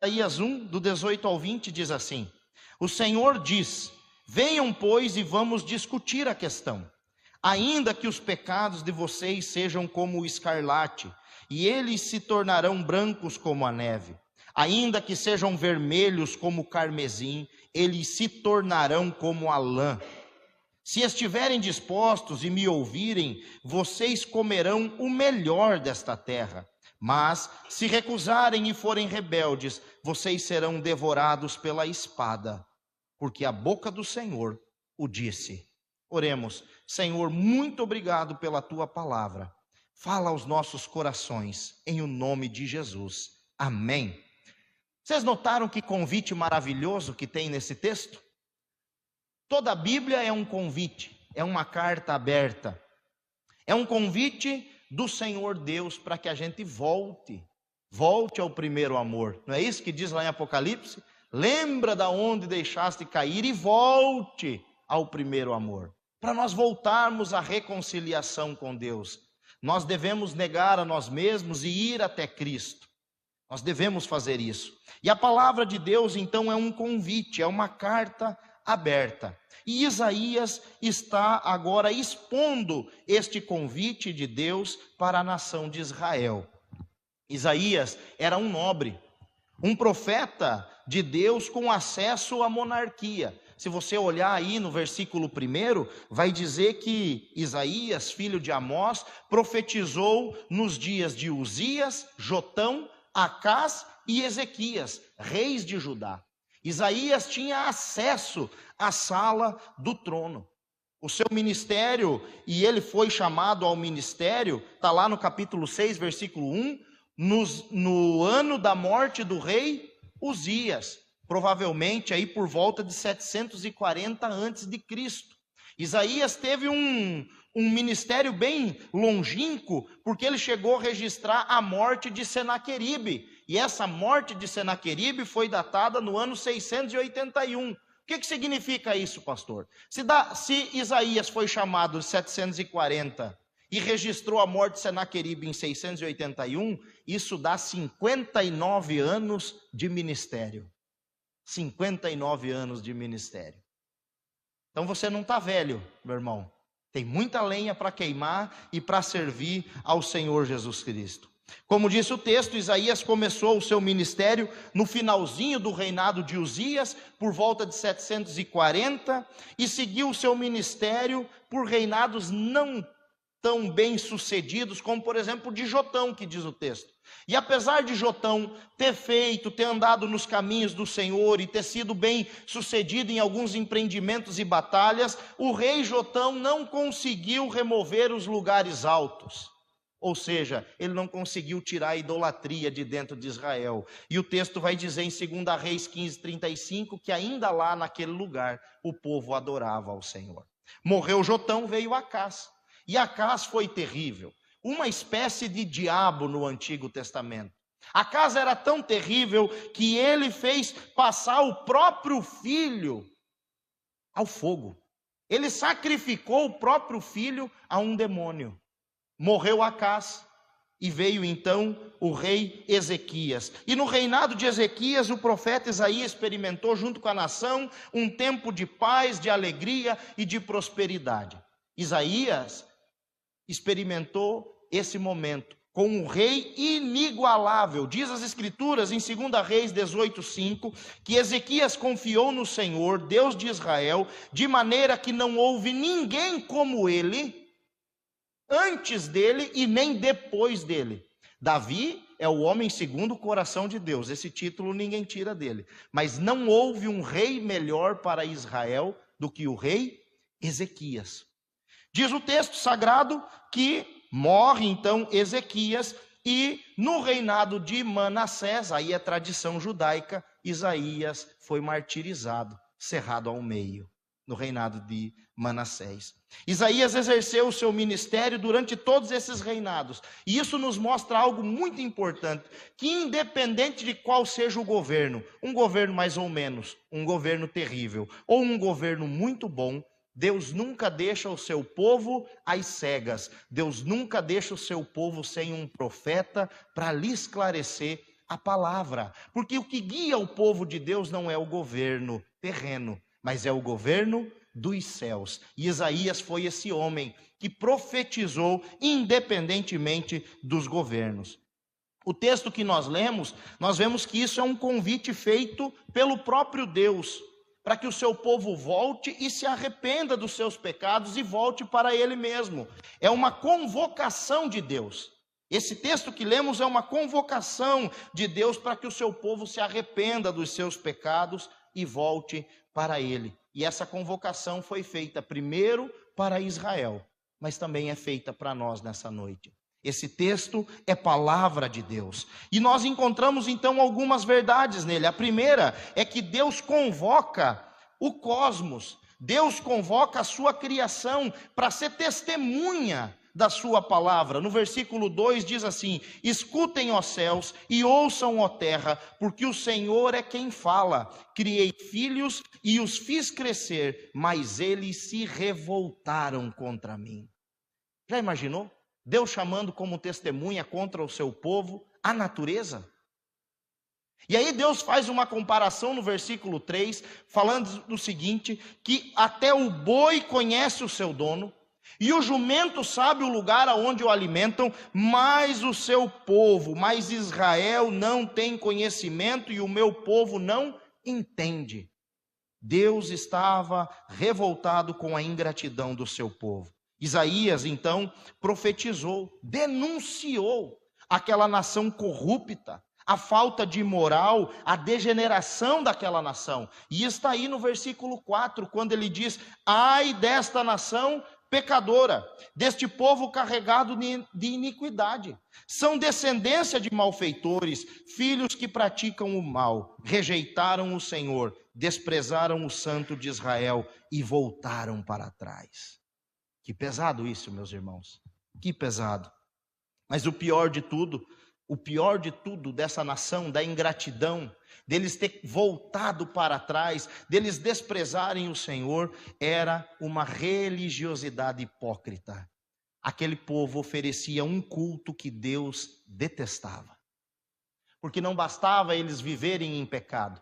Isaías 1, do 18 ao 20, diz assim: o Senhor diz: venham, pois, e vamos discutir a questão. Ainda que os pecados de vocês sejam como o escarlate, e eles se tornarão brancos como a neve. Ainda que sejam vermelhos como o carmesim, eles se tornarão como a lã. Se estiverem dispostos e me ouvirem, vocês comerão o melhor desta terra. Mas, se recusarem e forem rebeldes, vocês serão devorados pela espada, porque a boca do Senhor o disse. Oremos. Senhor, muito obrigado pela tua palavra. Fala aos nossos corações, em o nome de Jesus. Amém. Vocês notaram que convite maravilhoso que tem nesse texto? Toda a Bíblia é um convite, é uma carta aberta. É um convite do Senhor Deus para que a gente volte ao primeiro amor. Não é isso que diz lá em Apocalipse? Lembra da onde deixaste cair e volte ao primeiro amor. Para nós voltarmos à reconciliação com Deus, nós devemos negar a nós mesmos e ir até Cristo. Nós devemos fazer isso. E a palavra de Deus, então, é um convite, é uma carta aberta. E Isaías está agora expondo este convite de Deus para a nação de Israel. Isaías era um nobre, um profeta de Deus com acesso à monarquia. Se você olhar aí no versículo 1, vai dizer que Isaías, filho de Amós, profetizou nos dias de Uzias, Jotão, Acás e Ezequias, reis de Judá. Isaías tinha acesso à sala do trono. O seu ministério, e ele foi chamado ao ministério, está lá no capítulo 6, versículo 1, no ano da morte do rei Uzias, provavelmente aí por volta de 740 a.C. Isaías teve um ministério bem longínquo, porque ele chegou a registrar a morte de Senaqueribe, e essa morte de Senaqueribe foi datada no ano 681. O que significa isso, pastor? Se Isaías foi chamado em 740 e registrou a morte de Senaqueribe em 681, isso dá 59 anos de ministério. 59 anos de ministério. Então você não está velho, meu irmão. Tem muita lenha para queimar e para servir ao Senhor Jesus Cristo. Como disse o texto, Isaías começou o seu ministério no finalzinho do reinado de Uzias, por volta de 740, e seguiu o seu ministério por reinados não tão bem sucedidos, como por exemplo de Jotão, que diz o texto. E apesar de Jotão ter andado nos caminhos do Senhor e ter sido bem sucedido em alguns empreendimentos e batalhas, o rei Jotão não conseguiu remover os lugares altos. Ou seja, ele não conseguiu tirar a idolatria de dentro de Israel. E o texto vai dizer em 2 Reis 15:35 que ainda lá naquele lugar o povo adorava ao Senhor. Morreu Jotão, veio Acás. E Acás foi terrível. Uma espécie de diabo no Antigo Testamento. Acás era tão terrível que ele fez passar o próprio filho ao fogo. Ele sacrificou o próprio filho a um demônio. Morreu Acás e veio então o rei Ezequias. E no reinado de Ezequias, o profeta Isaías experimentou junto com a nação um tempo de paz, de alegria e de prosperidade. Isaías experimentou esse momento com um rei inigualável. Diz as Escrituras em 2 Reis 18:5 que Ezequias confiou no Senhor, Deus de Israel, de maneira que não houve ninguém como ele antes dele e nem depois dele. Davi é o homem segundo o coração de Deus. Esse título ninguém tira dele. Mas não houve um rei melhor para Israel do que o rei Ezequias. Diz o texto sagrado que morre então Ezequias e no reinado de Manassés, aí é tradição judaica, Isaías foi martirizado, cerrado ao meio, no reinado de Manassés. Isaías exerceu o seu ministério durante todos esses reinados. E isso nos mostra algo muito importante, que independente de qual seja o governo, um governo mais ou menos, um governo terrível, ou um governo muito bom, Deus nunca deixa o seu povo às cegas. Deus nunca deixa o seu povo sem um profeta para lhe esclarecer a palavra. Porque o que guia o povo de Deus não é o governo terreno, mas é o governo dos céus. E Isaías foi esse homem que profetizou independentemente dos governos. O texto que nós lemos, nós vemos que isso é um convite feito pelo próprio Deus, para que o seu povo volte e se arrependa dos seus pecados e volte para Ele mesmo. É uma convocação de Deus. Esse texto que lemos é uma convocação de Deus para que o seu povo se arrependa dos seus pecados e volte para Ele. E essa convocação foi feita primeiro para Israel, mas também é feita para nós nessa noite. Esse texto é palavra de Deus. E nós encontramos então algumas verdades nele. A primeira é que Deus convoca o cosmos. Deus convoca a sua criação para ser testemunha da sua palavra. No versículo 2 diz assim: escutem, ó céus, e ouçam, ó terra, porque o Senhor é quem fala. Criei filhos e os fiz crescer, mas eles se revoltaram contra mim. Já imaginou? Deus chamando como testemunha contra o seu povo a natureza. E aí Deus faz uma comparação no versículo 3, falando do seguinte, que até o boi conhece o seu dono, e o jumento sabe o lugar aonde o alimentam, mas o seu povo, mas Israel não tem conhecimento e o meu povo não entende. Deus estava revoltado com a ingratidão do seu povo. Isaías, então, profetizou, denunciou aquela nação corrupta, a falta de moral, a degeneração daquela nação. E está aí no versículo 4, quando ele diz: ai desta nação pecadora, deste povo carregado de iniquidade. São descendência de malfeitores, filhos que praticam o mal, rejeitaram o Senhor, desprezaram o Santo de Israel e voltaram para trás. Que pesado isso, meus irmãos, que pesado. Mas o pior de tudo dessa nação, da ingratidão, deles ter voltado para trás, deles desprezarem o Senhor, era uma religiosidade hipócrita. Aquele povo oferecia um culto que Deus detestava. Porque não bastava eles viverem em pecado.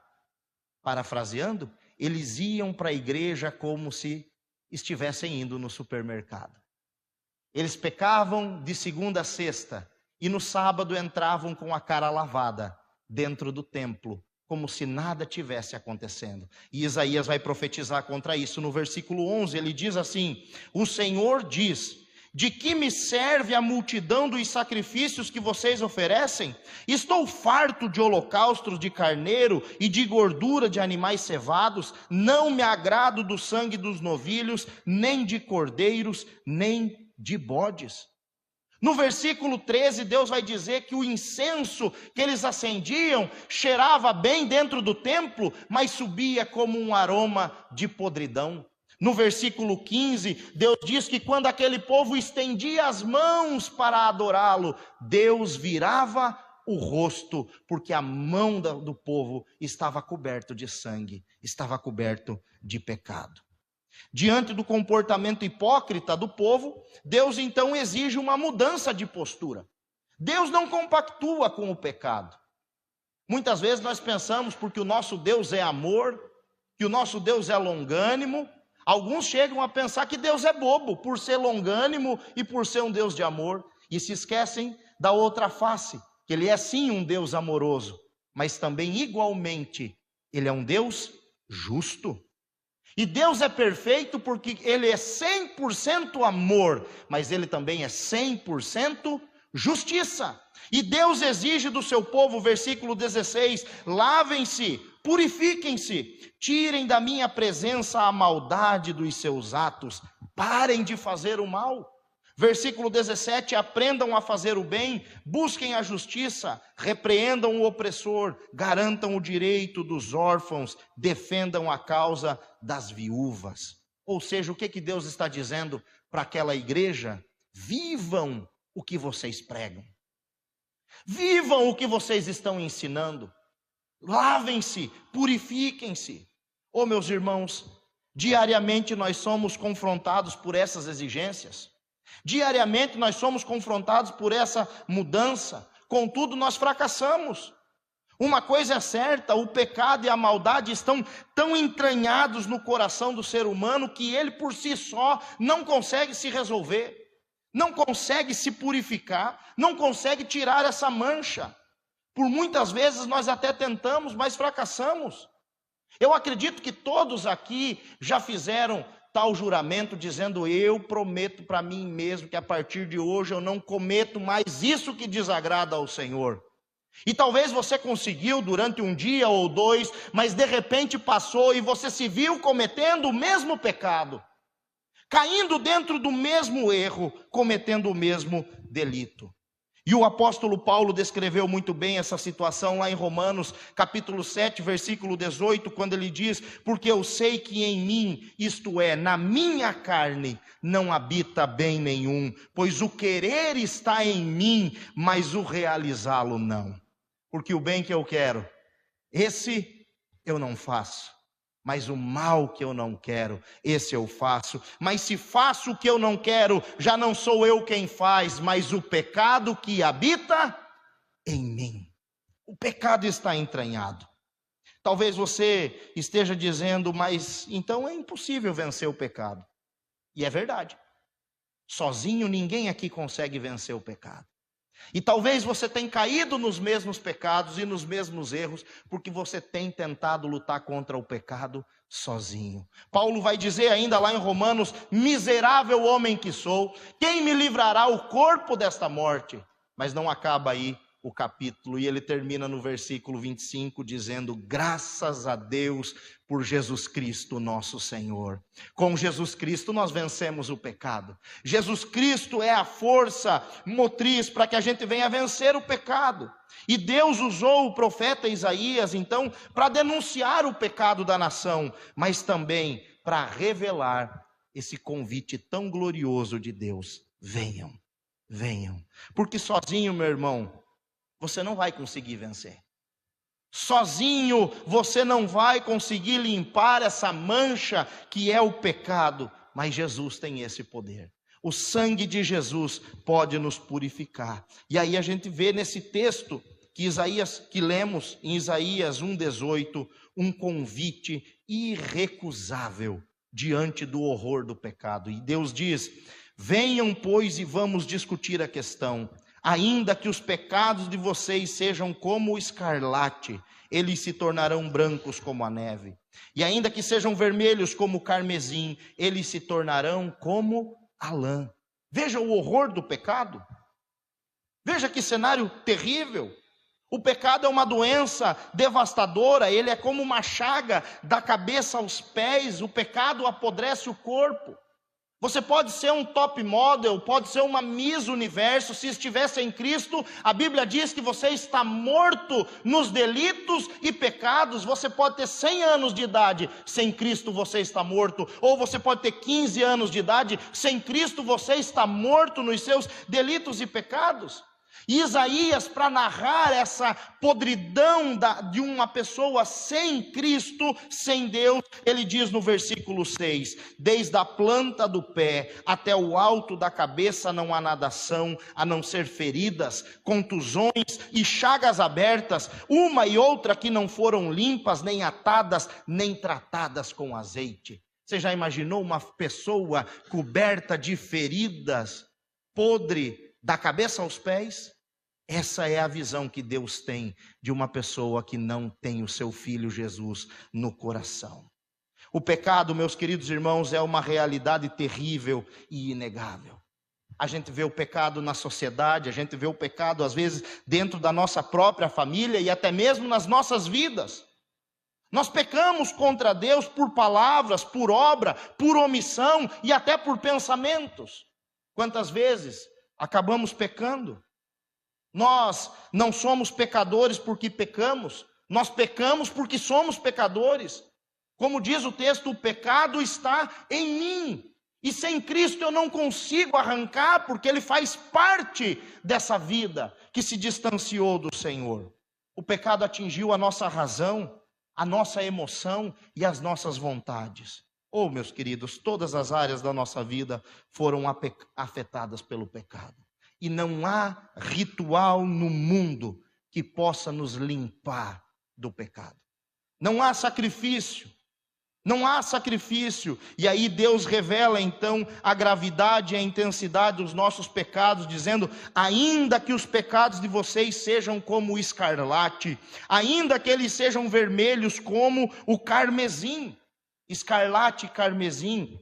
Parafraseando, eles iam para a igreja como se estivessem indo no supermercado. Eles pecavam de segunda a sexta e no sábado entravam com a cara lavada dentro do templo, como se nada tivesse acontecendo. E Isaías vai profetizar contra isso no versículo 11, ele diz assim: o Senhor diz: de que me serve a multidão dos sacrifícios que vocês oferecem? Estou farto de holocaustos de carneiro e de gordura de animais cevados. Não me agrado do sangue dos novilhos, nem de cordeiros, nem de bodes. No versículo 13, Deus vai dizer que o incenso que eles acendiam cheirava bem dentro do templo, mas subia como um aroma de podridão. No versículo 15, Deus diz que quando aquele povo estendia as mãos para adorá-lo, Deus virava o rosto, porque a mão do povo estava coberto de sangue, estava coberto de pecado. Diante do comportamento hipócrita do povo, Deus então exige uma mudança de postura. Deus não compactua com o pecado. Muitas vezes nós pensamos, porque o nosso Deus é amor, que o nosso Deus é longânimo. Alguns chegam a pensar que Deus é bobo, por ser longânimo e por ser um Deus de amor, e se esquecem da outra face, que Ele é sim um Deus amoroso, mas também igualmente Ele é um Deus justo. E Deus é perfeito porque Ele é 100% amor, mas Ele também é 100% justiça. E Deus exige do seu povo, versículo 16, lavem-se, purifiquem-se, tirem da minha presença a maldade dos seus atos, parem de fazer o mal. Versículo 17, aprendam a fazer o bem, busquem a justiça, repreendam o opressor, garantam o direito dos órfãos, defendam a causa das viúvas. Ou seja, o que Deus está dizendo para aquela igreja? Vivam o que vocês pregam. Vivam o que vocês estão ensinando. Lavem-se, purifiquem-se. Oh, meus irmãos, diariamente nós somos confrontados por essas exigências. Diariamente nós somos confrontados por essa mudança. Contudo, nós fracassamos. Uma coisa é certa, o pecado e a maldade estão tão entranhados no coração do ser humano que ele por si só não consegue se resolver, não consegue se purificar, não consegue tirar essa mancha. Por muitas vezes nós até tentamos, mas fracassamos. Eu acredito que todos aqui já fizeram tal juramento dizendo: eu prometo para mim mesmo que a partir de hoje eu não cometo mais isso que desagrada ao Senhor. E talvez você conseguiu durante um dia ou dois, mas de repente passou e você se viu cometendo o mesmo pecado, caindo dentro do mesmo erro, cometendo o mesmo delito. E o apóstolo Paulo descreveu muito bem essa situação lá em Romanos, capítulo 7, versículo 18, quando ele diz: porque eu sei que em mim, isto é, na minha carne, não habita bem nenhum, pois o querer está em mim, mas o realizá-lo não. Porque o bem que eu quero, esse eu não faço, mas o mal que eu não quero, esse eu faço. Mas se faço o que eu não quero, já não sou eu quem faz, mas o pecado que habita em mim. O pecado está entranhado. Talvez você esteja dizendo: mas então é impossível vencer o pecado. E é verdade. Sozinho ninguém aqui consegue vencer o pecado. E talvez você tenha caído nos mesmos pecados e nos mesmos erros, porque você tem tentado lutar contra o pecado sozinho. Paulo vai dizer ainda lá em Romanos: miserável homem que sou, quem me livrará o corpo desta morte? Mas não acaba aí o capítulo, e ele termina no versículo 25 dizendo: graças a Deus por Jesus Cristo nosso Senhor. Com Jesus Cristo nós vencemos o pecado. Jesus Cristo é a força motriz para que a gente venha vencer o pecado. E Deus usou o profeta Isaías então para denunciar o pecado da nação, mas também para revelar esse convite tão glorioso de Deus: venham, venham. Porque sozinho, meu irmão, você não vai conseguir vencer. Sozinho você não vai conseguir limpar essa mancha que é o pecado, mas Jesus tem esse poder. O sangue de Jesus pode nos purificar. E aí a gente vê nesse texto que lemos em Isaías 1:18, um convite irrecusável diante do horror do pecado. E Deus diz: venham, pois, e vamos discutir a questão. Ainda que os pecados de vocês sejam como o escarlate, eles se tornarão brancos como a neve. E ainda que sejam vermelhos como o carmesim, eles se tornarão como a lã. Veja o horror do pecado. Veja que cenário terrível. O pecado é uma doença devastadora, ele é como uma chaga da cabeça aos pés. O pecado apodrece o corpo. Você pode ser um top model, pode ser uma Miss Universo, se estiver sem Cristo, a Bíblia diz que você está morto nos delitos e pecados. Você pode ter 100 anos de idade, sem Cristo você está morto. Ou você pode ter 15 anos de idade, sem Cristo você está morto nos seus delitos e pecados. E Isaías, para narrar essa podridão de uma pessoa sem Cristo, sem Deus, ele diz no versículo 6: desde a planta do pé até o alto da cabeça não há nadação, a não ser feridas, contusões e chagas abertas, uma e outra que não foram limpas, nem atadas, nem tratadas com azeite. Você já imaginou uma pessoa coberta de feridas, podre, da cabeça aos pés? Essa é a visão que Deus tem de uma pessoa que não tem o seu Filho Jesus no coração. O pecado, meus queridos irmãos, é uma realidade terrível e inegável. A gente vê o pecado na sociedade, a gente vê o pecado às vezes dentro da nossa própria família e até mesmo nas nossas vidas. Nós pecamos contra Deus por palavras, por obra, por omissão e até por pensamentos. Quantas vezes acabamos pecando? Nós não somos pecadores porque pecamos, nós pecamos porque somos pecadores. Como diz o texto, o pecado está em mim, e sem Cristo eu não consigo arrancar, porque ele faz parte dessa vida que se distanciou do Senhor. O pecado atingiu a nossa razão, a nossa emoção e as nossas vontades. Oh, meus queridos, todas as áreas da nossa vida foram afetadas pelo pecado. E não há ritual no mundo que possa nos limpar do pecado. Não há sacrifício. Não há sacrifício. E aí Deus revela então a gravidade e a intensidade dos nossos pecados, dizendo: ainda que os pecados de vocês sejam como o escarlate, ainda que eles sejam vermelhos como o carmesim. Escarlate e carmesim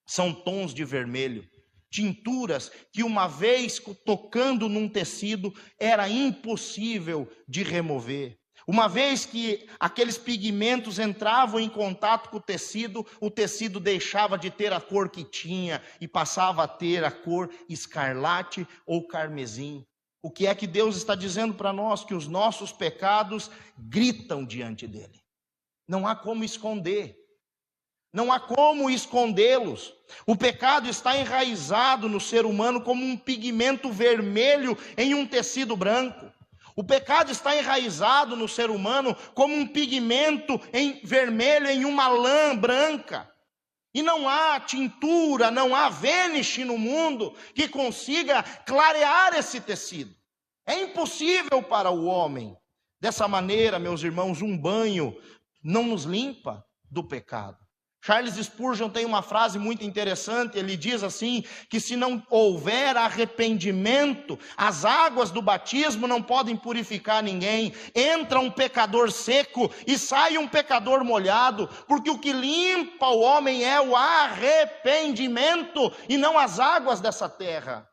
são tons de vermelho, tinturas que uma vez tocando num tecido era impossível de remover. Uma vez que aqueles pigmentos entravam em contato com o tecido deixava de ter a cor que tinha e passava a ter a cor escarlate ou carmesim. O que é que Deus está dizendo para nós? Que os nossos pecados gritam diante dele. Não há como esconder. Não há como escondê-los. O pecado está enraizado no ser humano como um pigmento vermelho em um tecido branco. O pecado está enraizado no ser humano como um pigmento vermelho em uma lã branca. E não há tintura, não há varnish no mundo que consiga clarear esse tecido. É impossível para o homem. Dessa maneira, meus irmãos, um banho não nos limpa do pecado. Charles Spurgeon tem uma frase muito interessante, ele diz assim, que se não houver arrependimento, as águas do batismo não podem purificar ninguém. Entra um pecador seco e sai um pecador molhado, porque o que limpa o homem é o arrependimento e não as águas dessa terra.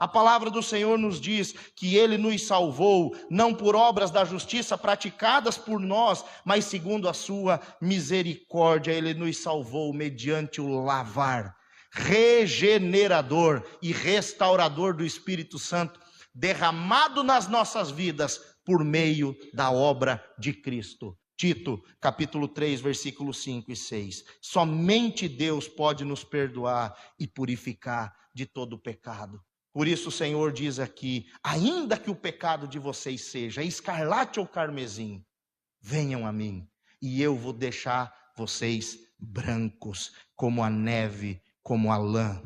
A palavra do Senhor nos diz que Ele nos salvou, não por obras da justiça praticadas por nós, mas segundo a sua misericórdia. Ele nos salvou mediante o lavar regenerador e restaurador do Espírito Santo, derramado nas nossas vidas por meio da obra de Cristo. Tito, capítulo 3, versículos 5 e 6. Somente Deus pode nos perdoar e purificar de todo o pecado. Por isso o Senhor diz aqui: ainda que o pecado de vocês seja escarlate ou carmesim, venham a mim, e eu vou deixar vocês brancos, como a neve, como a lã.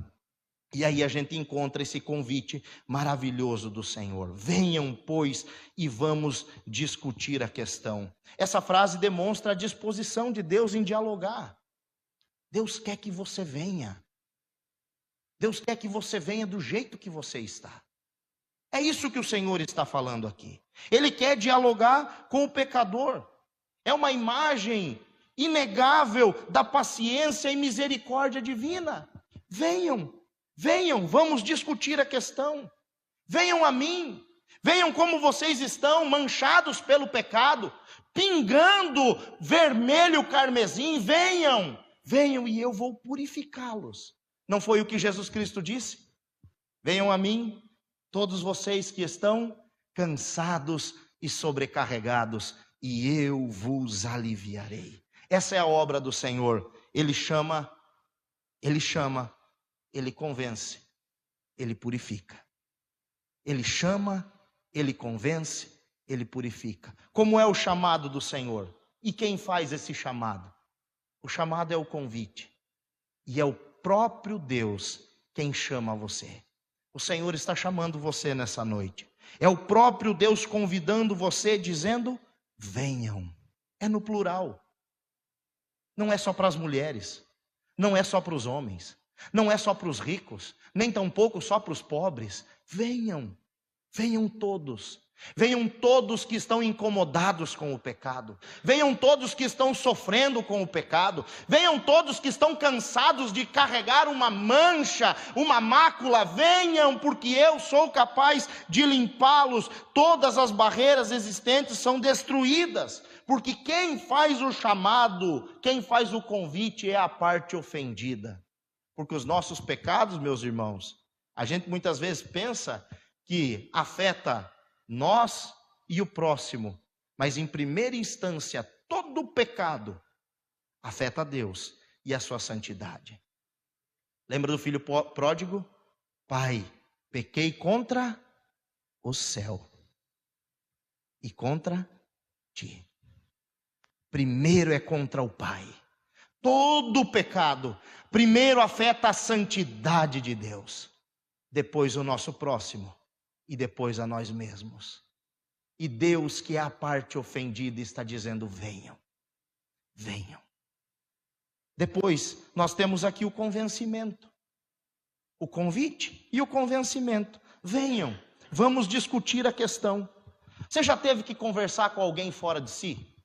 E aí a gente encontra esse convite maravilhoso do Senhor: venham, pois, e vamos discutir a questão. Essa frase demonstra a disposição de Deus em dialogar. Deus quer que você venha. Deus quer que você venha do jeito que você está. É isso que o Senhor está falando aqui. Ele quer dialogar com o pecador. É uma imagem inegável da paciência e misericórdia divina. Venham, venham, vamos discutir a questão. Venham a mim. Venham como vocês estão, manchados pelo pecado, pingando vermelho carmesim. Venham, venham e eu vou purificá-los. Não foi o que Jesus Cristo disse? Venham a mim, todos vocês que estão cansados e sobrecarregados, e eu vos aliviarei. Essa é a obra do Senhor. Ele chama, Ele convence, Ele purifica. Ele chama, Ele convence, Ele purifica. Como é o chamado do Senhor? E quem faz esse chamado? O chamado é o convite. E é o próprio Deus quem chama você. O Senhor está chamando você nessa noite. É o próprio Deus convidando você, dizendo: venham. É no plural. Não é só para as mulheres, não é só para os homens, não é só para os ricos, nem tampouco só para os pobres. Venham, venham todos. Venham todos que estão incomodados com o pecado. Venham todos que estão sofrendo com o pecado. Venham todos que estão cansados de carregar uma mancha, uma mácula. Venham, porque eu sou capaz de limpá-los. Todas as barreiras existentes são destruídas. Porque quem faz o chamado, quem faz o convite é a parte ofendida. Porque os nossos pecados, meus irmãos, a gente muitas vezes pensa que afeta nós e o próximo, mas em primeira instância, todo o pecado afeta a Deus e a sua santidade. Lembra do filho pródigo? Pai, pequei contra o céu e contra ti. Primeiro é contra o Pai. Todo pecado primeiro afeta a santidade de Deus, depois o nosso próximo e depois a nós mesmos. E Deus, que é a parte ofendida, está dizendo: venham, venham. Depois, nós temos aqui o convencimento. O convite e o convencimento. Venham, vamos discutir a questão. Você já teve que conversar com alguém fora de si?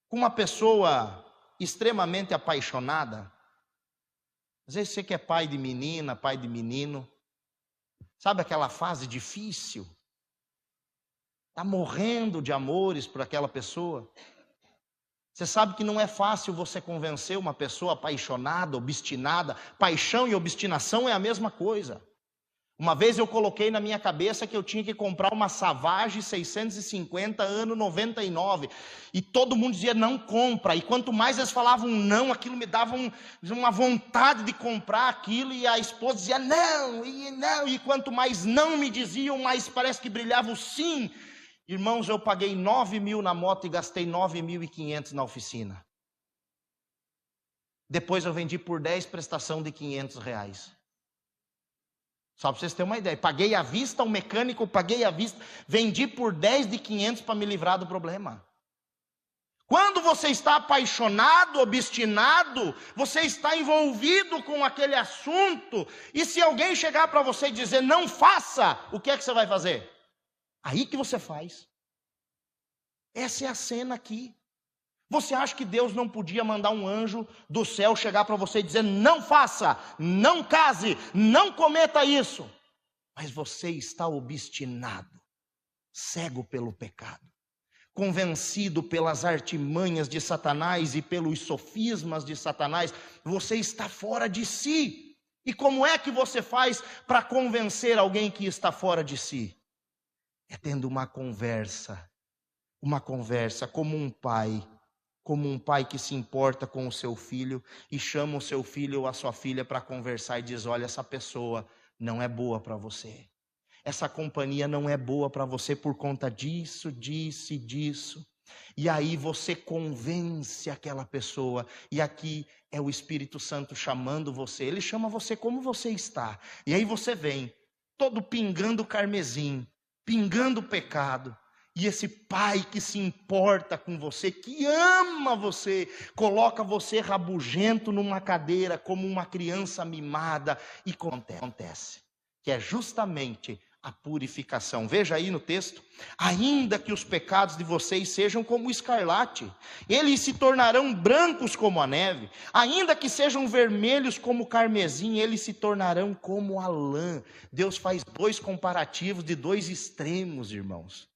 Com uma pessoa extremamente apaixonada? Às vezes você que é pai de menina, pai de menino, sabe aquela fase difícil? Está morrendo de amores por aquela pessoa. Você sabe que não é fácil você convencer uma pessoa apaixonada, obstinada. Paixão e obstinação é a mesma coisa. Uma vez eu coloquei na minha cabeça que eu tinha que comprar uma Savage 650 ano 99. E todo mundo dizia: não compra. E quanto mais eles falavam não, aquilo me dava uma vontade de comprar aquilo. E a esposa dizia não, e não. E quanto mais não me diziam, mais parece que brilhava o sim. Irmãos, eu paguei 9.000 na moto e gastei 9.500 na oficina. Depois eu vendi por 10 prestação de R$500. Só para vocês terem uma ideia. Paguei à vista, o mecânico paguei à vista, vendi por 10 de 500 para me livrar do problema. Quando você está apaixonado, obstinado, você está envolvido com aquele assunto, e se alguém chegar para você e dizer não faça, o que é que você vai fazer? Aí que você faz. Essa é a cena aqui. Você acha que Deus não podia mandar um anjo do céu chegar para você e dizer não faça, não case, não cometa isso? Mas você está obstinado, cego pelo pecado, convencido pelas artimanhas de Satanás e pelos sofismas de Satanás. Você está fora de si. E como é que você faz para convencer alguém que está fora de si? É tendo uma conversa como um pai que se importa com o seu filho e chama o seu filho ou a sua filha para conversar e diz: olha, essa pessoa não é boa para você. Essa companhia não é boa para você por conta disso, disso e disso. E aí você convence aquela pessoa. E aqui é o Espírito Santo chamando você. Ele chama você como você está. E aí você vem, todo pingando carmesim, pingando pecado. E esse pai que se importa com você, que ama você, coloca você rabugento numa cadeira como uma criança mimada. E acontece, que é justamente a purificação. Veja aí no texto: ainda que os pecados de vocês sejam como o escarlate, eles se tornarão brancos como a neve. Ainda que sejam vermelhos como o carmesim, eles se tornarão como a lã. Deus faz dois comparativos de dois extremos, irmãos.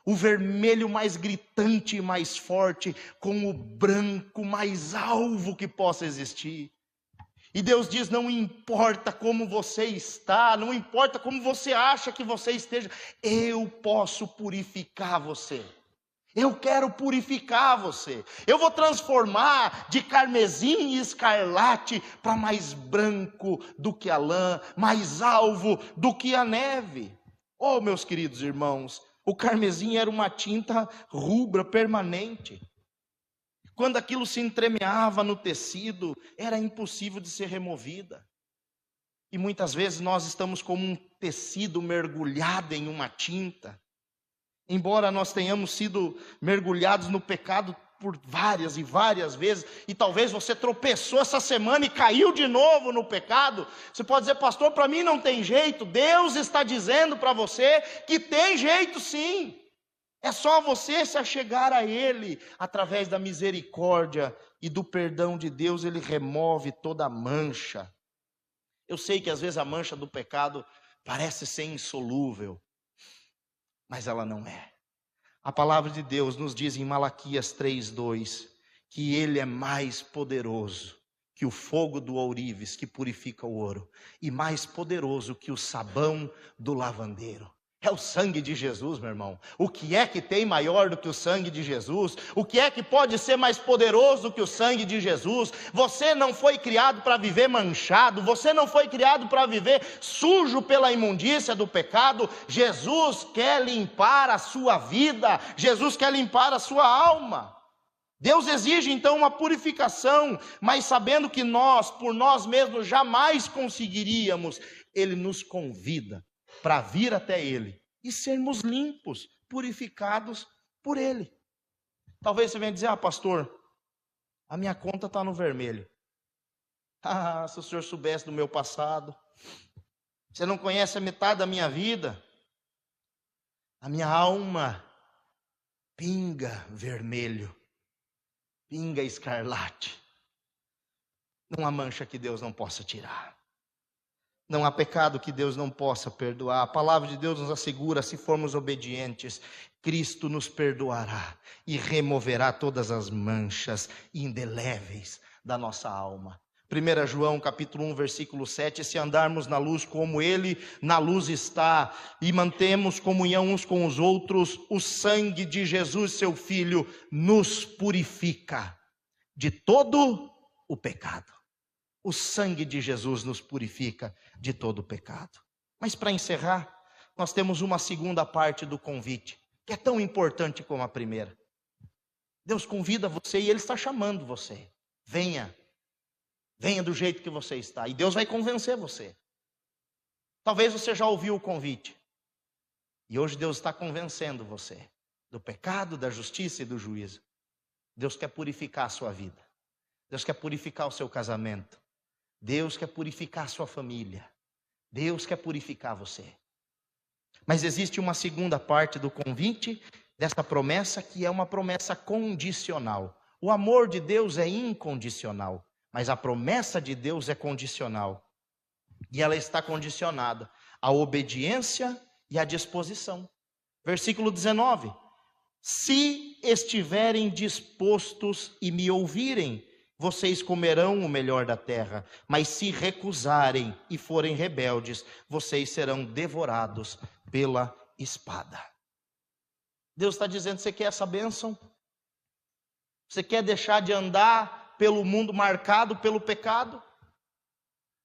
O vermelho mais gritante e mais forte com o branco mais alvo que possa existir. E Deus diz: não importa como você está, não importa como você acha que você esteja, eu posso purificar você. Eu quero purificar você. Eu vou transformar de carmesim e escarlate para mais branco do que a lã, mais alvo do que a neve. Oh, meus queridos irmãos, o carmesim era uma tinta rubra permanente. Quando aquilo se entremeava no tecido, era impossível de ser removida. E muitas vezes nós estamos como um tecido mergulhado em uma tinta. Embora nós tenhamos sido mergulhados no pecado por várias e várias vezes, e talvez você tropeçou essa semana e caiu de novo no pecado, você pode dizer: pastor, para mim não tem jeito. Deus está dizendo para você que tem jeito sim. É só você se achegar a Ele, através da misericórdia e do perdão de Deus. Ele remove toda a mancha. Eu sei que às vezes a mancha do pecado parece ser insolúvel, mas ela não é. A palavra de Deus nos diz em Malaquias 3:2, que Ele é mais poderoso que o fogo do ourives que purifica o ouro, e mais poderoso que o sabão do lavandeiro. É o sangue de Jesus, meu irmão. O que é que tem maior do que o sangue de Jesus? O que é que pode ser mais poderoso do que o sangue de Jesus? Você não foi criado para viver manchado. Você não foi criado para viver sujo pela imundícia do pecado. Jesus quer limpar a sua vida. Jesus quer limpar a sua alma. Deus exige então uma purificação, mas sabendo que nós, por nós mesmos, jamais conseguiríamos, Ele nos convida para vir até Ele e sermos limpos purificados por Ele. Talvez você venha dizer, pastor, a minha conta está no vermelho. Se o senhor soubesse do meu passado, você não conhece a metade da minha vida. A minha alma pinga vermelho, pinga escarlate. Não há mancha que Deus não possa tirar. Não há pecado que Deus não possa perdoar. A palavra de Deus nos assegura, se formos obedientes, Cristo nos perdoará e removerá todas as manchas indeléveis da nossa alma. 1 João capítulo 1, versículo 7, se andarmos na luz como Ele na luz está, e mantemos comunhão uns com os outros, o sangue de Jesus, seu Filho, nos purifica de todo o pecado. O sangue de Jesus nos purifica de todo o pecado. Mas para encerrar, nós temos uma segunda parte do convite, que é tão importante como a primeira. Deus convida você e Ele está chamando você. Venha do jeito que você está, e Deus vai convencer você. Talvez você já ouviu o convite, e hoje Deus está convencendo você do pecado, da justiça e do juízo. Deus quer purificar a sua vida. Deus quer purificar o seu casamento. Deus quer purificar a sua família. Deus quer purificar você. Mas existe uma segunda parte do convite dessa promessa, que é uma promessa condicional. O amor de Deus é incondicional, mas a promessa de Deus é condicional. E ela está condicionada à obediência e à disposição. Versículo 19. Se estiverem dispostos e me ouvirem, vocês comerão o melhor da terra, mas se recusarem e forem rebeldes, vocês serão devorados pela espada. Deus está dizendo, você quer essa bênção? Você quer deixar de andar pelo mundo marcado pelo pecado?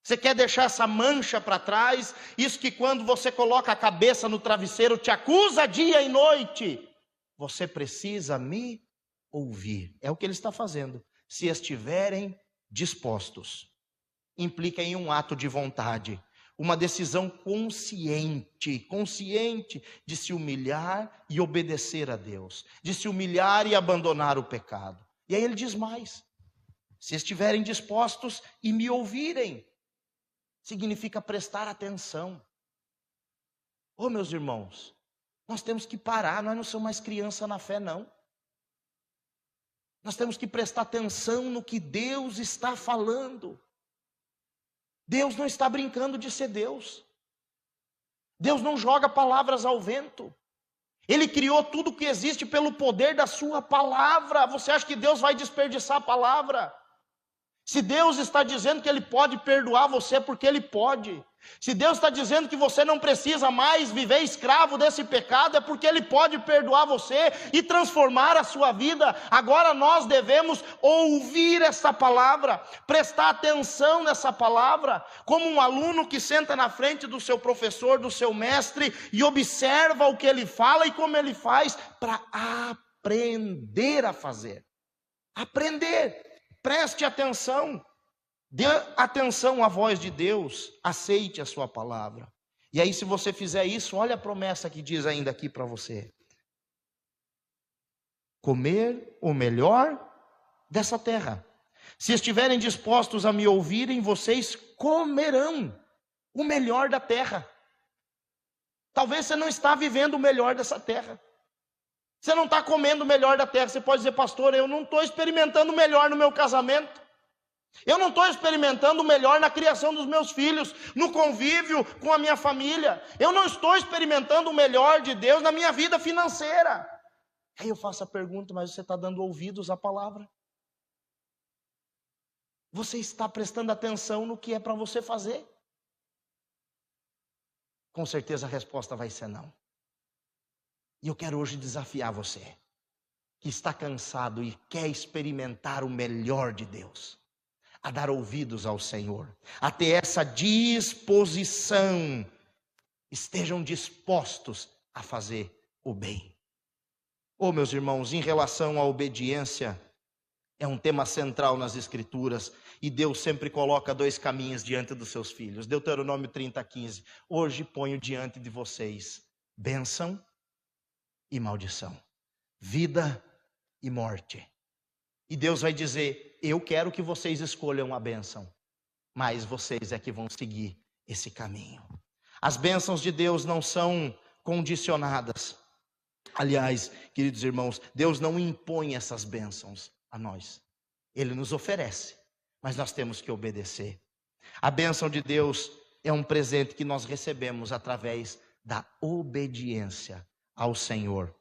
Você quer deixar essa mancha para trás? Isso que quando você coloca a cabeça no travesseiro te acusa dia e noite. Você precisa me ouvir. É o que Ele está fazendo. Se estiverem dispostos, implica em um ato de vontade, uma decisão consciente de se humilhar e obedecer a Deus, de se humilhar e abandonar o pecado. E aí ele diz mais, se estiverem dispostos e me ouvirem, significa prestar atenção. Meus irmãos, nós temos que parar, nós não somos mais criança na fé, não. Nós temos que prestar atenção no que Deus está falando. Deus não está brincando de ser Deus. Deus não joga palavras ao vento. Ele criou tudo o que existe pelo poder da sua palavra. Você acha que Deus vai desperdiçar a palavra? Se Deus está dizendo que Ele pode perdoar você, porque Ele pode. Se Deus está dizendo que você não precisa mais viver escravo desse pecado, é porque Ele pode perdoar você e transformar a sua vida. Agora nós devemos ouvir essa palavra, prestar atenção nessa palavra, como um aluno que senta na frente do seu professor, do seu mestre, e observa o que ele fala e como ele faz, para aprender a fazer. Aprender. Preste atenção. Dê atenção à voz de Deus, aceite a sua palavra. E aí, se você fizer isso, olha a promessa que diz ainda aqui para você. Comer o melhor dessa terra. Se estiverem dispostos a me ouvirem, vocês comerão o melhor da terra. Talvez você não está vivendo o melhor dessa terra. Você não está comendo o melhor da terra. Você pode dizer, pastor, eu não estou experimentando o melhor no meu casamento. Eu não estou experimentando o melhor na criação dos meus filhos, no convívio com a minha família. Eu não estou experimentando o melhor de Deus na minha vida financeira. Aí eu faço a pergunta, mas você está dando ouvidos à palavra? Você está prestando atenção no que é para você fazer? Com certeza a resposta vai ser não. E eu quero hoje desafiar você, que está cansado e quer experimentar o melhor de Deus, a dar ouvidos ao Senhor, a ter essa disposição. Estejam dispostos a fazer o bem. Meus irmãos, em relação à obediência, é um tema central nas Escrituras, e Deus sempre coloca dois caminhos diante dos seus filhos. Deuteronômio 30:15, hoje ponho diante de vocês bênção e maldição, vida e morte. E Deus vai dizer: eu quero que vocês escolham a bênção, mas vocês é que vão seguir esse caminho. As bênçãos de Deus não são condicionadas. Aliás, queridos irmãos, Deus não impõe essas bênçãos a nós. Ele nos oferece, mas nós temos que obedecer. A bênção de Deus é um presente que nós recebemos através da obediência ao Senhor.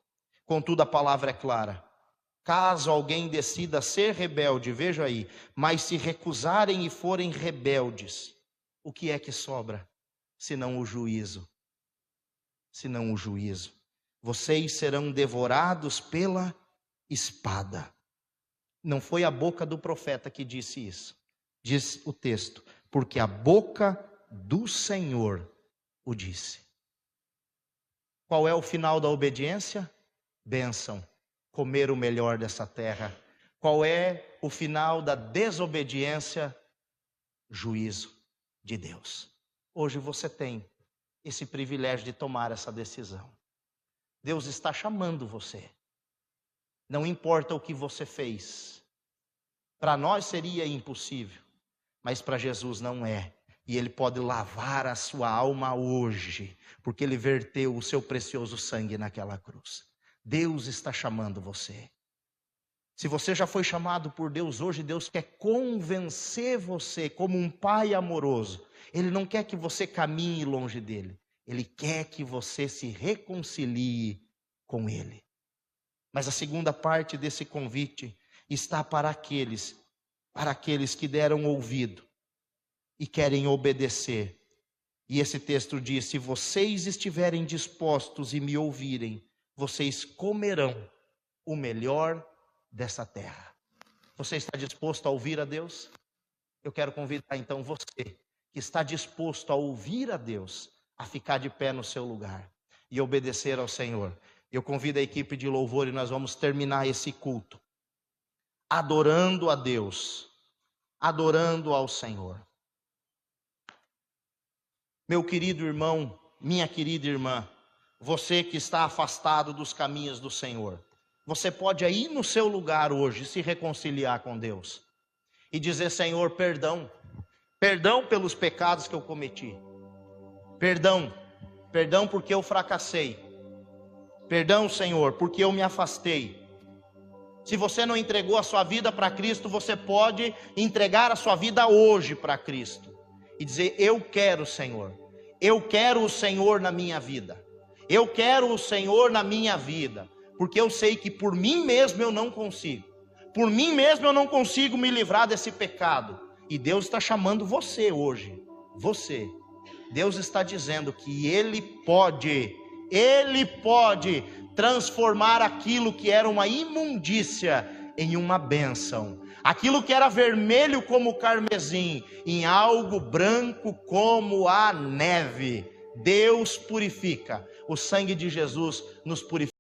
Contudo, a palavra é clara. Caso alguém decida ser rebelde, veja aí, mas se recusarem e forem rebeldes, o que é que sobra? Senão o juízo. Senão o juízo. Vocês serão devorados pela espada. Não foi a boca do profeta que disse isso. Diz o texto, porque a boca do Senhor o disse. Qual é o final da obediência? Bênção. Comer o melhor dessa terra. Qual é o final da desobediência? Juízo de Deus. Hoje você tem esse privilégio de tomar essa decisão. Deus está chamando você. Não importa o que você fez. Para nós seria impossível, mas para Jesus não é. E Ele pode lavar a sua alma hoje, porque Ele verteu o seu precioso sangue naquela cruz. Deus está chamando você. Se você já foi chamado por Deus hoje, Deus quer convencer você como um pai amoroso. Ele não quer que você caminhe longe dele. Ele quer que você se reconcilie com Ele. Mas a segunda parte desse convite está para aqueles que deram ouvido e querem obedecer. E esse texto diz: se vocês estiverem dispostos e me ouvirem, vocês comerão o melhor dessa terra. Você está disposto a ouvir a Deus? Eu quero convidar então você que está disposto a ouvir a Deus, a ficar de pé no seu lugar e obedecer ao Senhor. Eu convido a equipe de louvor e nós vamos terminar esse culto adorando a Deus, adorando ao Senhor. Meu querido irmão, minha querida irmã, você que está afastado dos caminhos do Senhor, você pode ir no seu lugar hoje se reconciliar com Deus e dizer: Senhor, perdão pelos pecados que eu cometi, perdão porque eu fracassei, perdão, Senhor, porque eu me afastei. Se você não entregou a sua vida para Cristo, você pode entregar a sua vida hoje para Cristo e dizer: eu quero, Senhor, eu quero o Senhor na minha vida. Eu quero o Senhor na minha vida, porque eu sei que por mim mesmo eu não consigo. Por mim mesmo eu não consigo me livrar desse pecado. E Deus está chamando você hoje. Você. Deus está dizendo que Ele pode transformar aquilo que era uma imundícia em uma bênção. Aquilo que era vermelho como o carmesim, em algo branco como a neve. Deus purifica. O sangue de Jesus nos purifica.